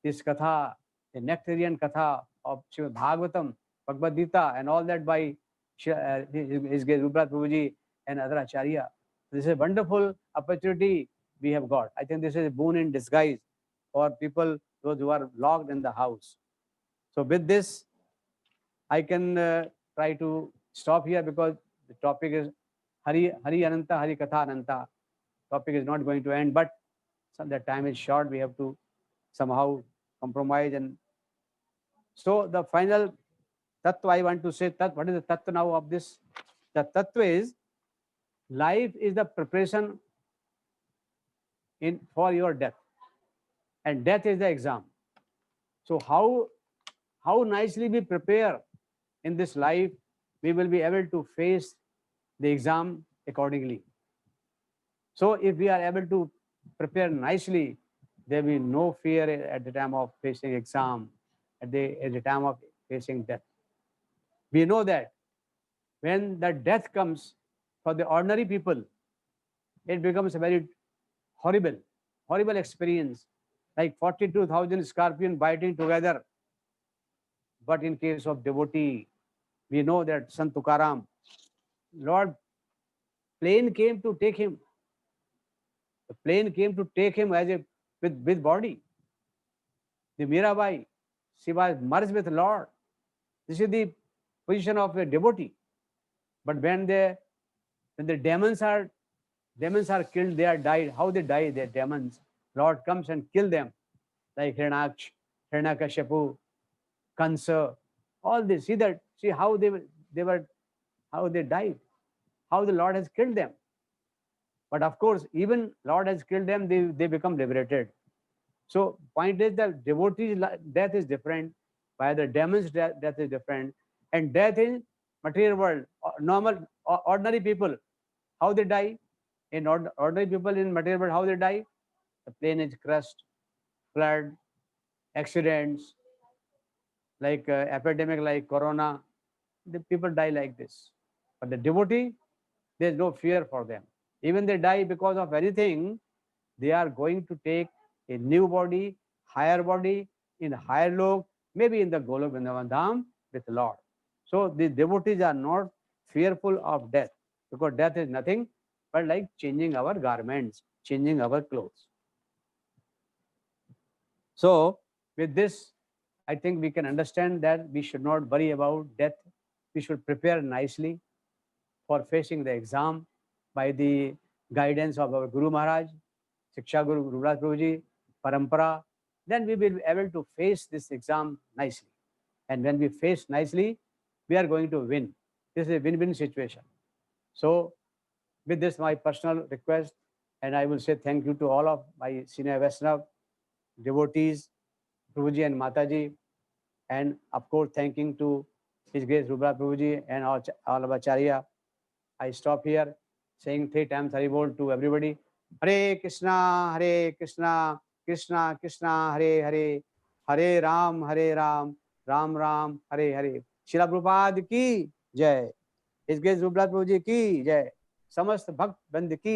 this katha, the nectarian katha of Srimad Bhagavatam, Bhagavad Gita, and all that by His Prabhuji and other Acharya. This is a wonderful opportunity we have got. I think this is a boon in disguise for people, those who are locked in the house. So with this, I can try to stop here because the topic is Hari Ananta, Hari Katha Ananta. Topic is not going to end, but the time is short. We have to somehow compromise. And so the final tattva I want to say, what is the tattva now of this? The tattva is life is the preparation for your death, and death is the exam. So how nicely we prepare in this life, we will be able to face the exam accordingly. So if we are able to prepare nicely, there will be no fear at the time of facing exam, at the time of facing death. We know that when the death comes for the ordinary people, it becomes a very horrible experience, like 42,000 scorpions biting together. But in case of devotee, we know that Sant Tukaram, Lord plane came to take him. The plane came to take him as a with body. The Mirabai, she was merged with Lord. This is the position of a devotee. But when the demons are killed, they are died. How they die? They are demons. Lord comes and kill them, like Hiranyakashipu, Kansa, all this. See how how they died, how the Lord has killed them. But of course, even Lord has killed them, they become liberated. So point is that devotees' death is different, while the demons' death is different, and death in material world, normal, ordinary people, how they die. In ordinary people in material world, how they die? The plane is crushed, flood, accidents, like epidemic like corona. The people die like this. But the devotee, there is no fear for them. Even they die because of anything, they are going to take a new body, higher body, in higher lok, maybe in the Golok Vrindavan Dham with Lord. So the devotees are not fearful of death, because death is nothing but like changing our garments, changing our clothes. So with this, I think we can understand that we should not worry about death. We should prepare nicely for facing the exam by the guidance of our Guru Maharaj, Shiksha Guru Rupavilas Prabhuji, Parampara. Then we will be able to face this exam nicely. And when we face nicely, we are going to win. This is a win-win situation. So with this, my personal request, and I will say thank you to all of my senior Vaishnava devotees, Prabhuji and Mataji, and of course thanking to His Grace Rupavilas Prabhuji and all of Acharya. I stop here saying 3 times Haribol to everybody. Hare Krishna, Krishna Krishna, Hare Hare, Hare Ram, Ram Ram, Hare Hare. Srila Prabhupada ki jai. His Grace Rupavilas Prabhuji ki jai. समस्त भक्त बंद की